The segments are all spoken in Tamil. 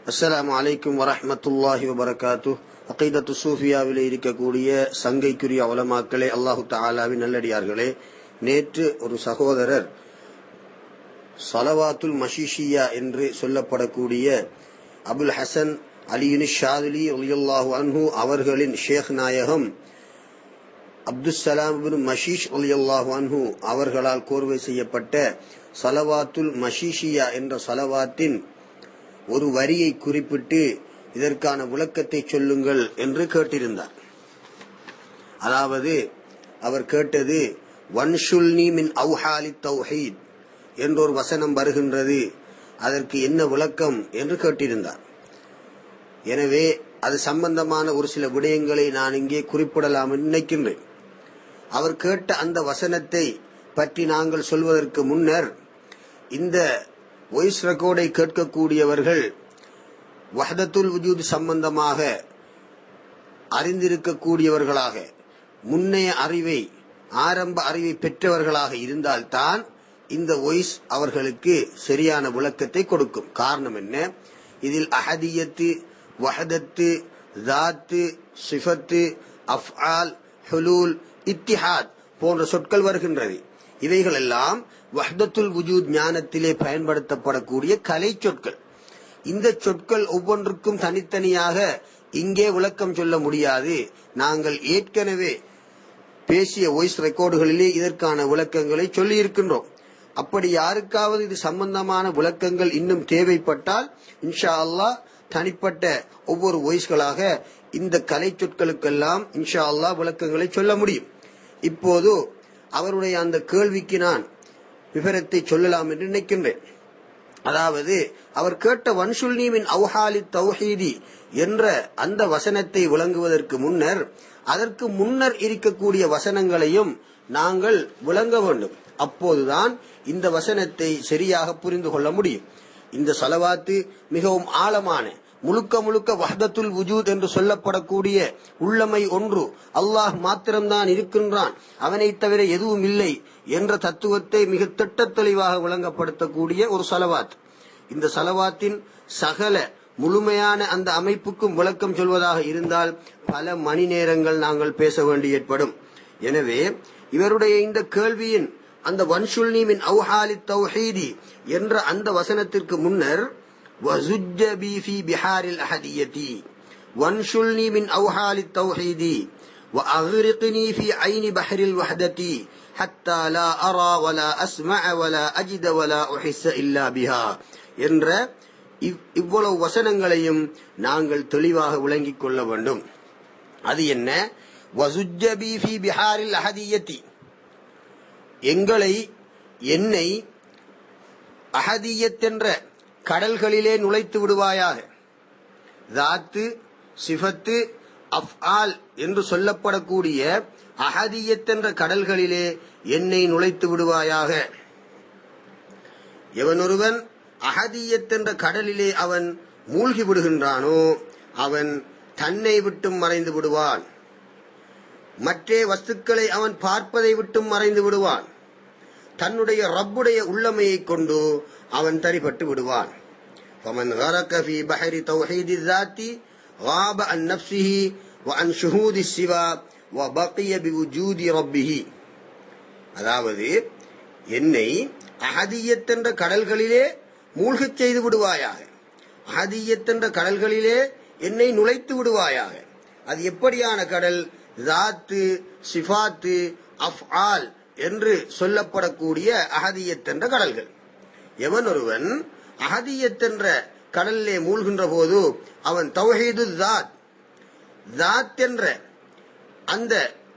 அஸ்ஸலாமு அலைக்கும் வரஹ்மத்துல்லாஹி வபரகாத்துஹ். அகீதத்து சூஃபியாவிலே இருக்கக்கூடிய சங்கைக்குரிய உலமாக்களே, அல்லாஹு தஆலாவின் நல்லடியார்களே, நேற்று ஒரு சகோதரர் ஸலவாத்துல் மஷீஷியா என்று சொல்லப்படக்கூடிய அபுல் ஹசன் அலியுன் ஷாதிலி ரலியல்லாஹு அன்ஹு அவர்களின் ஷேக் நாயகம் அப்துஸ்ஸலாம் இப்னு மஷீஷ் ரலியல்லாஹு அன்ஹு அவர்களால் கோர்வை செய்யப்பட்ட ஸலவாத்துல் மஷீஷியா என்ற ஸலவாத்தின் ஒரு வரியை குறிப்பிட்டு இதற்கான விளக்கத்தை சொல்லுங்கள் என்று கேட்டிருந்தார். அதாவது அவர் கேட்டது, வன்ஷுல்னி மின் அவ்ஹாலி தௌஹீத் என்றொரு வசனம் வருகின்றது, அதற்கு என்ன விளக்கம் என்று கேட்டிருந்தார். எனவே அது சம்பந்தமான ஒரு சில விடயங்களை நான் இங்கே குறிப்பிடலாம் என்று நினைக்கின்றேன். அவர் கேட்ட அந்த வசனத்தை பற்றி நாங்கள் சொல்வதற்கு முன்னர், இந்த வாய்ஸ் ரெக்கார்டை கேட்கக்கூடியவர்கள் வஹ்தத்துல் வஜூத் சம்பந்தமாக அறிந்திருக்கக்கூடியவர்களாக, முன்னைய அறிவை, ஆரம்ப அறிவை பெற்றவர்களாக இருந்தால்தான் இந்த வாய்ஸ் அவர்களுக்கு சரியான விளக்கத்தை கொடுக்கும். காரணம் என்ன? இதில் அஹதியத்து, வஹதத்து, தாத்து, சிஃபத்து, அஃஆல், ஹுலூல், இத்திஹாத் போன்ற சொற்கள் வருகின்றது. இவைகள் எல்லாம் வஹ்தத்துல் வஜூத் ஞானத்திலே பயன்படுத்தப்படக்கூடிய கலை சொற்கள். இந்த சொற்கள் ஒவ்வொன்றுக்கும் தனித்தனியாக இங்கே விளக்கம் சொல்ல முடியாது. நாங்கள் ஏற்கனவே பேசிய வாய்ஸ் ரெக்கார்டுகளிலே இதற்கான விளக்கங்களை சொல்லி இருக்கின்றோம். அப்படி யாருக்காவது இது சம்பந்தமான விளக்கங்கள் இன்னும் தேவைப்பட்டால் இன்ஷா அல்லாஹ் தனிப்பட்ட ஒவ்வொரு வாய்ஸ்களாக இந்த கலை சொற்களுக்கெல்லாம் இன்ஷா அல்லாஹ் விளக்கங்களை சொல்ல முடியும். இப்போது அவருடைய அந்த கேள்விக்கு நான் விவரத்தை சொல்லலாம் என்று நினைக்கின்றேன். அதாவது அவர் கேட்ட வன்ஷுல்னி மின் அவ்ஹாலி தௌஹீதி என்ற அந்த வசனத்தை விளங்குவதற்கு முன்னர், அதற்கு முன்னர் இருக்கக்கூடிய வசனங்களையும் நாங்கள் விளங்க வேண்டும். அப்போதுதான் இந்த வசனத்தை சரியாக புரிந்து கொள்ள முடியும். இந்த ஸலவாத்து மிகவும் ஆழமான, முழுக்க முழுக்க வஹ்தத்துல் வஜூத் என்று சொல்லப்படக்கூடிய உள்ளமை ஒன்று, அல்லாஹ் மாத்திரம்தான் இருக்கின்றான், அவனை தவிர எதுவும் இல்லை என்ற தத்துவத்தை மிக திட்டத் தெளிவாக விளங்கப்படுத்தக்கூடிய ஒரு ஸலவாத். இந்த ஸலவாத்தின் சகல முழுமையான அந்த அமைப்புக்கும் விளக்கம் சொல்வதாக இருந்தால் பல மணி நேரங்கள் நாங்கள் பேச வேண்டி ஏற்படும். எனவே இவருடைய இந்த கேள்வியின் அந்த வன்ஷுல்னி மின் அவ்ஹாலி தௌஹீதி என்ற அந்த வசனத்திற்கு முன்னர், وَزُجَّ بِي فِي بِحَارِ الْأَحَدِيَّةِ وَانْشُلْنِي مِنْ أَوْحَالِ التَّوْحِيدِ وَأَغْرِقْنِي فِي عَيْنِ بَحْرِ الْوَحْدَةِ حَتَّى لَا أَرَى وَلَا أَسْمَعَ وَلَا أَجِدَ وَلَا أُحِسَّ إِلَّا بِهَا என்ற இவ்வளவு வசனங்களையும் நாங்கள் தெளிவாக விளங்கிக் கொள்ள வேண்டும். அது என்ன? وَزُجَّ بِي فِي بِحَارِ الْأَحَدِيَّةِ, என்னை அஹதியத் என்ற கடல்களிலே நுழைத்து விடுவாயாக. தாத்து, சிஃபத்து, அஃஆல் என்று சொல்லப்படக்கூடிய அஹதியத் என்ற கடல்களிலே என்னை நுழைத்து விடுவாயாக. எவனொருவன் அஹதியத் என்ற கடலிலே அவன் மூழ்கி விடுகின்றானோ அவன் தன்னை விட்டும் மறைந்து விடுவான். மற்ற வஸ்துக்களை அவன் பார்ப்பதை விட்டும் மறைந்து விடுவான். தன்னுடைய ரப்புடைய உள்ளமையை கொண்டு அவன் தரிபட்டு விடுவான். فَمَنْ غَرَقَ فِي بَحْرِ تَوْحِيدِ الذَّاتِ غَابَ عَنْ نَفْسِهِ وَعَنْ شُهُودِ السِّوَى وَبَقِيَ بِوُجُودِ رَبِّهِ. அதாவது, என்னை அஹதியத் என்ற கடல்களிலே மூழ்கச் செய்து விடுவாயாக, அஹதியத் என்ற கடல்களிலே என்னை நுழைத்து விடுவாயாக. அது எப்படியான கடல்? தாத்து, சிஃபாத்து, அஃஆல் என்று சொல்லப்படக்கூடிய அஹதியத் என்ற கடல்கள். எவன் ஒருவன் அஹதியத் என்ற கடலிலே மூழ்கின்ற போது அவன் தௌஹீது தாத் என்ற அந்த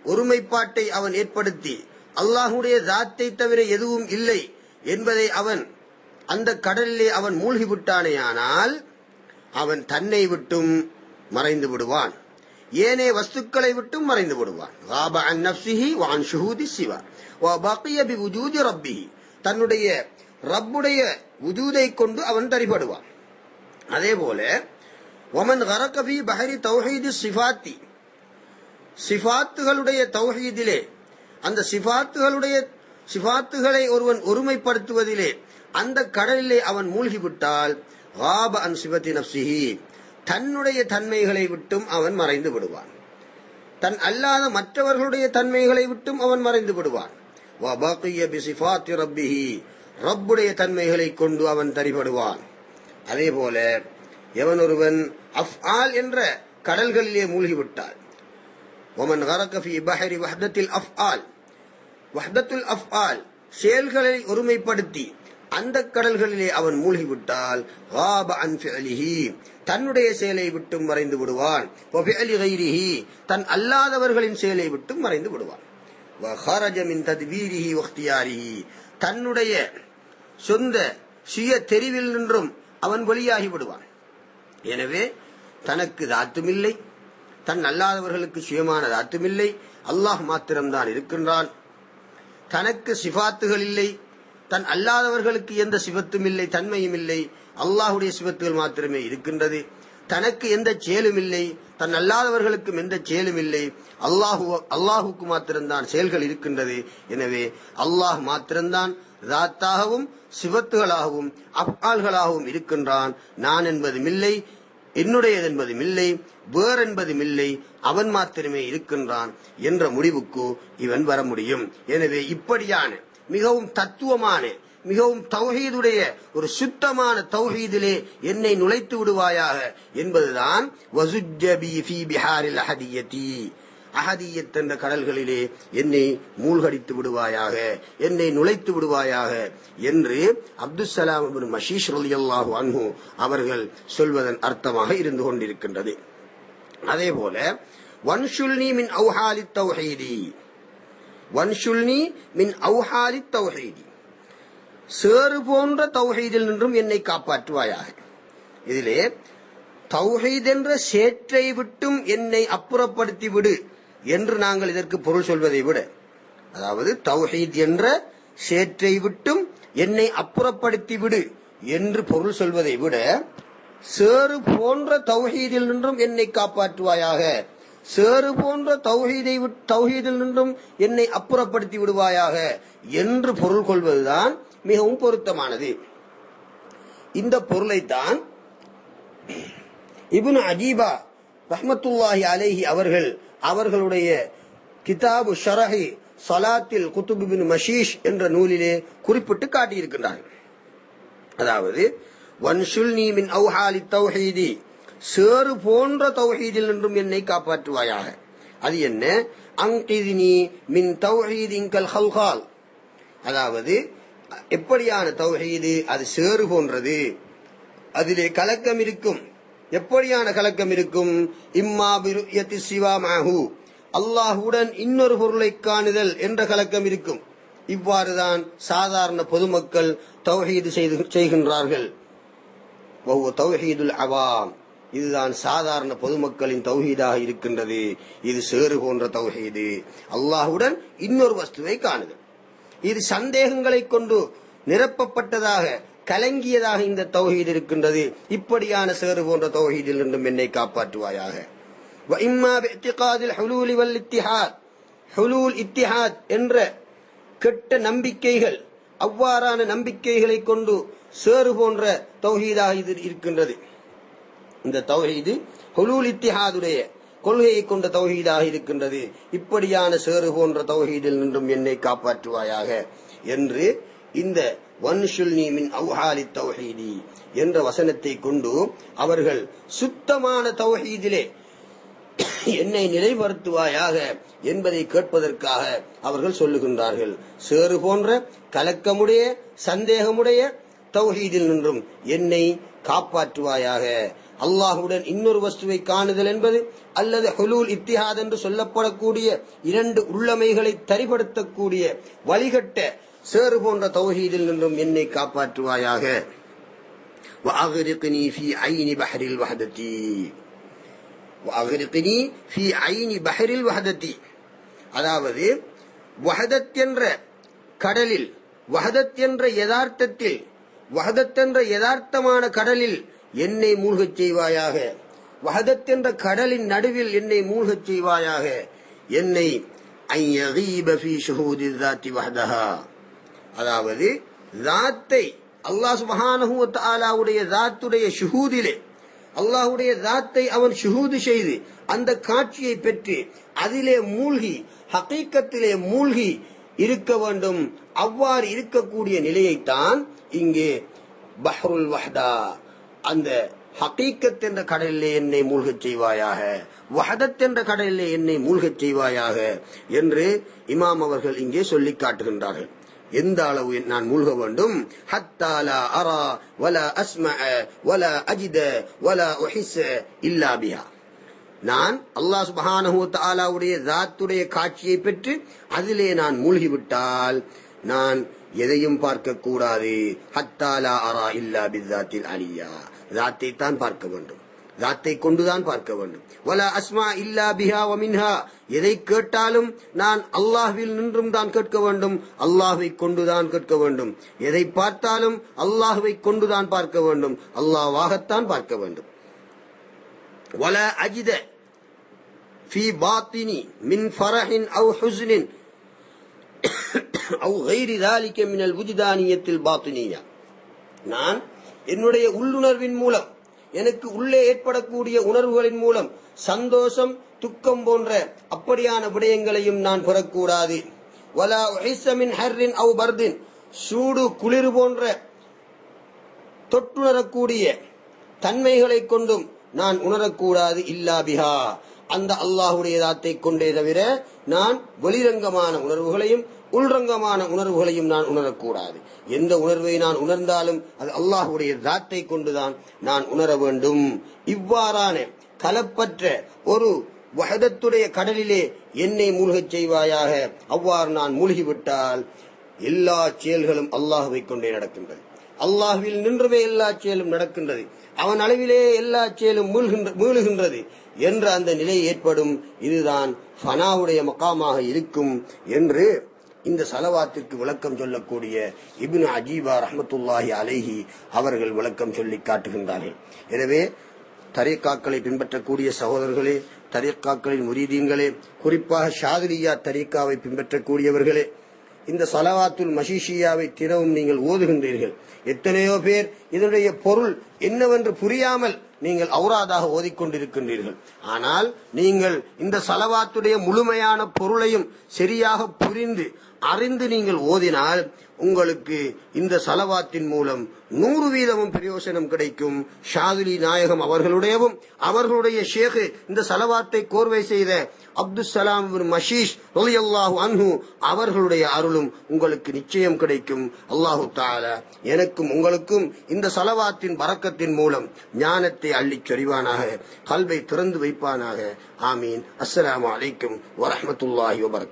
ஒருமைப்பாட்டை அவன் ஏற்படுத்தி அல்லாஹுடைய தாத்தை தவிர எதுவும் இல்லை என்பதை அவன் அந்த கடலிலே அவன் மூழ்கி விட்டானேயானால் அவன் தன்னை விட்டும் மறைந்து விடுவான், ஏனே வஸ்துக்களை விட்டும் மறைந்து விடுவான். غَابَ عَنْ نَفْسِهِ وَعَنْ شُهُودِ السِّوَى وَبَقِيَ بِوُجُودِ رَبِّهِ, தன்னுடைய ரப்புடைய வுஜூதை கொண்டு அவன் தரிபடுவான். அதே போல وَمَنْ غَرَقَ فِي بَحْرِ تَوْحِيدِ الصِّفَاتِ, சிஃபாத்துகளுடைய தௌஹீதிலே, அந்த சிஃபாத்துகளை ஒருவன் ஒருமைப்படுத்துவதிலே அந்த கடலிலே அவன் மூழ்கிவிட்டால் காப அன் சிவத்தி நப்சிஹி, தன்னுடைய தன்மைகளை விட்டும் அவன் மறைந்து விடுவான். தன் அல்லாத மற்றவர்களுடைய தன்மைகளை விட்டும் அவன் மறைந்து விடுவான். வபகிய பிசிஃபாத்தி ரப்பிஹி, ரப்புடைய தன்மைகளை கொண்டு அவன் தரிபடுவான். அதே போல எவன் ஒருவன் அஃஆல் என்ற கடல்களிலே மூழ்கிவிட்டால், வமன் கரக ஃபீ பஹரி வஹ்தத்தில் அஃஆல், வஹ்தத்துல் அஃஆல் செயல்களை ஒருமைப்படுத்தி அந்த கடல்களிலே அவன் மூழ்கிவிட்டால், காப அன் ஃபிஅலிஹி, தன்னுடைய செயலை விட்டும் மறைந்து விடுவான். வஃபிஅலி கைரிஹி, தன் அல்லாதவர்களின் செயலை விட்டும் மறைந்து விடுவான். வஹரஜ மின் தத்பீரிஹி வக்தியாரிஹி, தன்னுடைய சொந்த சுய தெரிவில் நின்றும் அவன் வெளியாகி விடுவான். எனவே தனக்கு தாத்துமில்லை, தன் அல்லாதவர்களுக்கு சுயமான தாத்துமில்லை, அல்லாஹ் மாத்திரம்தான் இருக்கின்றான். தனக்கு சிபாத்துகள் இல்லை, தன் அல்லாதவர்களுக்கு எந்த சிபத்தும் இல்லை, தன்மையும் இல்லை, அல்லாஹுடைய சிபத்துகள் மாத்திரமே இருக்கின்றது. தனக்கு எந்த செயலும் இல்லை, தன் அல்லாதவர்களுக்கும் எந்த செயலும் இல்லை, அல்லாஹுக்கு மாத்திரம்தான் செயல்கள் இருக்கின்றது. எனவே அல்லாஹ் மாத்திரம்தான் தாத்தாகவும் சிபத்துகளாகவும் அஃஆல்களாகவும் இருக்கின்றான். நான் என்பதும் இல்லை, என்னுடையது என்பதும் இல்லை, வேறென்பதும் இல்லை, அவன் மாத்திரமே இருக்கின்றான் என்ற முடிவுக்கு இவன் வர முடியும். எனவே இப்படியான மிகவும் தத்துவமான, மிகவும் தௌஹீதுடைய ஒரு சுத்தமான தௌஹீதிலே என்னை நுழைத்து விடுவாயாக என்பதுதான் வசுஜ்ஜபி ஃபீ பிஹாரில் அஹதியத்தி, அஹதியத் என்ற கடல்களிலே என்னை மூழ்கடித்து விடுவாயாக, என்னை நுழைத்து விடுவாயாக என்று அப்துஸ்ஸலாம் இப்னு மஷீஷ் ரலியல்லாஹு அன்ஹு அவர்கள் சொல்வதன் அர்த்தமாக இருந்து கொண்டிருக்கின்றது. அதே போல வன்ஷுல்னி மின் அவ்ஹாலி தௌஹீதி, வன்ஷுல்னி மின் அவ்ஹாலி தௌஹீதி, சேறு போன்ற தௌஹீதில் நின்றும் என்னை காப்பாற்றுவாயாக. இதிலே தௌஹீத் என்ற சேற்றை விட்டும் என்னை அப்புறப்படுத்தி விடு என்று நாங்கள் இதற்கு பொருள் சொல்வதை விட, அதாவது தௌஹீத் என்ற சேற்றை விட்டும் என்னை அப்புறப்படுத்தி விடு என்று பொருள் சொல்வதை விட, சேறு போன்ற தௌஹீதில் நின்றும் என்னை காப்பாற்றுவாயாக, சேறு போன்ற தௌஹீதில் நின்றும் என்னை அப்புறப்படுத்தி விடுவாயாக என்று பொருள் கொள்வதுதான் மிகவும் பொருத்தமானது. இந்த பொருளைத்தான் இப்னு அஜீபா ரஹ்மத்துல்லாஹி அலைஹி அவர்கள் அவர்களுடைய கிதாபு ஷரஹி ஸலாத்தில் குதுப் இப்னு மஷீஷ் என்ற நூலிலே குறிப்பிட்டு காட்டியிருக்கின்றார்கள். அதாவது வன்ஷுல்னி மின் அவ்ஹாலி தௌஹீதி, சேறு போன்ற தௌஹீதில் நின்றும் என்னை காப்பாற்றுவாயாக. அது என்ன? அங்கிதினி மின் தௌஹீதின்கல் ஹல்கால், அதாவது எப்படியான தௌஹீது? அது சேறு போன்றது, அதிலே கலக்கம் இருக்கும். எப்படியான கலக்கம் இருக்கும்? இம்மா பிருயத்தி சிவா மாஹு, அல்லாஹுடன் இன்னொரு பொருளை காணுதல் என்ற கலக்கம் இருக்கும். இவ்வாறுதான் சாதாரண பொதுமக்கள் தௌஹீது செய்கின்றார்கள். தௌஹீதுல் அவாம், இதுதான் சாதாரண பொதுமக்களின் தௌஹீதாக இருக்கின்றது. இது சேறு போன்ற தௌஹீது, அல்லாஹுடன் இன்னொரு வஸ்துவை காணுதல். இது சந்தேகங்களை கொண்டு நிரப்பப்பட்டதாக, கலங்கியதாக இந்த தௌஹீத் இருக்கின்றது. இப்படியான சேறு போன்ற தௌஹீதில் இருந்தும் என்னை காப்பாற்றுவாயாக. ஹுலூல் இத்திஹாத் என்ற கெட்ட நம்பிக்கைகள், அவ்வாறான நம்பிக்கைகளை கொண்டு சேறு போன்ற தௌஹீதாக இது இருக்கின்றது. இந்த தௌஹீது ஹுலூல் இத்திஹாதுடைய கொள்கையை கொண்ட தௌஹீதாக இருக்கின்றது. இப்படியான சேறு போன்ற தௌஹீதில் நின்றும் என்னை காப்பாற்றுவாயாக என்று இந்த வன்ஷுல்னி மின் அவ்ஹாலி தௌஹீதி என்ற வசனத்தை கொண்டு அவர்கள் சுத்தமான தௌஹீதிலே என்னை நிலைப்படுத்துவாயாக என்பதை கேட்பதற்காக அவர்கள் சொல்லுகின்றார்கள். சேறு போன்ற கலக்கமுடைய சந்தேகமுடைய தௌஹீதில் நின்றும் என்னை காப்பாற்றுவாயாக. அல்லாஹுடன் இன்னொரு வஸ்துவை காணுதல் என்பது அல்லது ஹுலூல் இத்திஹாத் என்று சொல்லப்படக்கூடிய இரண்டு உள்ளமைகளை தரிப்படுத்தக்கூடிய வழிகட்ட சேறு போன்ற தௌஹீதில் நின்றும் என்னை காப்பாற்றுவாயாக. வஅக்ரிக்னி ஃபீ ஐனி பஹரில் வஹததி, வஅக்ரிக்னி ஃபீ ஐனி பஹரில் வஹததி, அதாவது வஹதத் என்ற கடலில், வஹதத் என்ற யதார்த்தத்தில், வஹதத் என்ற யதார்த்தமான கடலில் என்னை மூழ்கச் செய்வாயாக. வஹதத் என்ற கடலின் நடுவில் என்னை மூழ்கச் செய்வாயாக. என்னை அய்யகீப ஃபீ ஷுஹூதி ذாத்தி வஹதஹா, அதாவது ذாத்தை அல்லாஹ் சுப்ஹானஹு வ தஆலாவுடைய ஸாத்துடைய ஷுஹூதிலே அல்லாஹ்வுடைய ஸாத்தை அவன் ஷுஹூது செய்து அந்த காட்சியை பெற்று அதிலே மூழ்கி ஹகீகத்திலே மூழ்கி இருக்க வேண்டும். அவ்வாறு இருக்கக்கூடிய நிலையைத்தான் இங்கே பஹ்ருல் வஹ்தா, அந்த ஹகீகத் என்ற கடலிலே என்னை மூழ்கச் செய்வாயாக, வஹதத் என்ற கடலிலே என்னை மூழ்கச் செய்வாயாக என்று இமாம் அவர்கள் இங்கே சொல்லி காட்டுகின்றார்கள். எந்த அளவு நான் மூழ்க வேண்டும்? ஹத்தா லா அரா வலா அஸ்மஅ வலா அஜித வலா உஹிஸ இல்லா பிஹா. நான் அல்லாஹ் சுப்ஹானஹு வ தஆலாவுடைய ஸாத்துடைய காட்சியை பெற்று அதிலே நான் மூழ்கிவிட்டால் நான் எதையும் பார்க்க கூடாது. ஹத்தா லா அரா இல்லா பிஸ்ஸாத்தில் அலியா, ஸாத்தை தான் பார்க்க வேண்டும், ஸாத்தை கொண்டுதான் பார்க்க வேண்டும். வலா அஸ்மா இல்லா பிஹா வ மின்ஹா, எதை கேட்டாலும் நான் அல்லாஹ்வில் நின்றும் தான் கேட்க வேண்டும், அல்லாஹ்வை கொண்டுதான் கேட்க வேண்டும். எதை பார்த்தாலும் அல்லாஹ்வை கொண்டுதான் பார்க்க வேண்டும், அல்லாஹ்வாகத்தான் பார்க்க வேண்டும். வலா அஜித ஃபீ பாத்தினி மின் ஃபரஹின் அவ் ஹுஸ்னின் அவ் கைரி ذلك من الوجدانية الباطنية, நான் என்னுடைய உள்ளுணர்வின் மூலம் எனக்கு உள்ளே ஏற்படக்கூடிய உணர்வுகளின் மூலம் சந்தோஷம் துக்கம் போன்ற அப்படியான விடயங்களையும் நான் பெறக்கூடாது. வலா உஹிஸ மின் ஹர்ரின் அவ் பர்தின், சூடு குளிர் போன்ற தொட்டுணரக்கூடிய தன்மைகளை கொண்டும் நான் உணரக்கூடாது. இல்லா பிஹா, அந்த அல்லாஹுடைய ஸாத்தை கொண்டே தவிர நான் வெளிரங்கமான உணர்வுகளையும் உள்ரங்கமான உணர்வுகளையும் நான் உணரக்கூடாது. எந்த உணர்வை நான் உணர்ந்தாலும் அது அல்லாஹுடைய ஸாத்தை கொண்டுதான் நான் உணர வேண்டும். இவ்வாறான கலப்பற்ற ஒரு வஹதத்துடைய கடலிலே என்னை மூழ்கச் செய்வாயாக. அவ்வாறு நான் மூழ்கிவிட்டால் எல்லா செயல்களும் அல்லாஹுவை கொண்டே நடக்கின்றது, அல்லாஹ்வில் நின்றுவே எல்லா செயலும் நடக்கின்றது, அவன் அளவிலே எல்லா செயலும் மீளுகின்றது என்ற அந்த நிலை ஏற்படும். இதுதான் ஃபனாவுடைய மகாமாக இருக்கும் என்று இந்த ஸலவாத்திற்கு விளக்கம் சொல்லக்கூடிய இப்னு அஜீபா ரஹ்மத்துல்லாஹி அலைஹி அவர்கள் விளக்கம் சொல்லி காட்டுகின்றார்கள். எனவே தரீக்காக்களை பின்பற்றக்கூடிய சகோதரர்களே, தரீக்காக்களின் முரீதீன்களே, குறிப்பாக ஷாதிலியா தரீக்காவை பின்பற்றக்கூடியவர்களே, இந்த ஸலவாத்துல் மஷீஷியாவை தினமும் நீங்கள் ஓதுகின்றீர்கள். எத்தனையோ பேர் இதனுடைய பொருள் என்னவென்று புரியாமல் நீங்கள் அவுராதாக ஓதிக்கொண்டிருக்கின்றீர்கள். ஆனால் நீங்கள் இந்த ஸலவாத்துடைய முழுமையான பொருளையும் சரியாக புரிந்து அறிந்து நீங்கள் ஓதினால் உங்களுக்கு இந்த ஸலவாத்தின் மூலம் 100% பிரயோசனம் கிடைக்கும். ஷாதுலி நாயகம் அவர்களுடையவும் அவர்களுடைய ஷேக் இந்த ஸலவாத்தை கோர்வை செய்த அப்துஸ்ஸலாம் இப்னு மஷீஷ் ரலியல்லாஹு அன்ஹு அவர்களுடைய அருளும் உங்களுக்கு நிச்சயம் கிடைக்கும். அல்லாஹு தஆலா எனக்கும் உங்களுக்கும் இந்த ஸலவாத்தின் பரக்கத்தின் மூலம் ஞானத்தை அள்ளிச் சொரிவானாக, கல்வை திறந்து வைப்பானாக. ஆமீன். அஸ்ஸலாமு அலைக்கும் வரஹ்மத்துல்லாஹி வபரகாத்துஹு.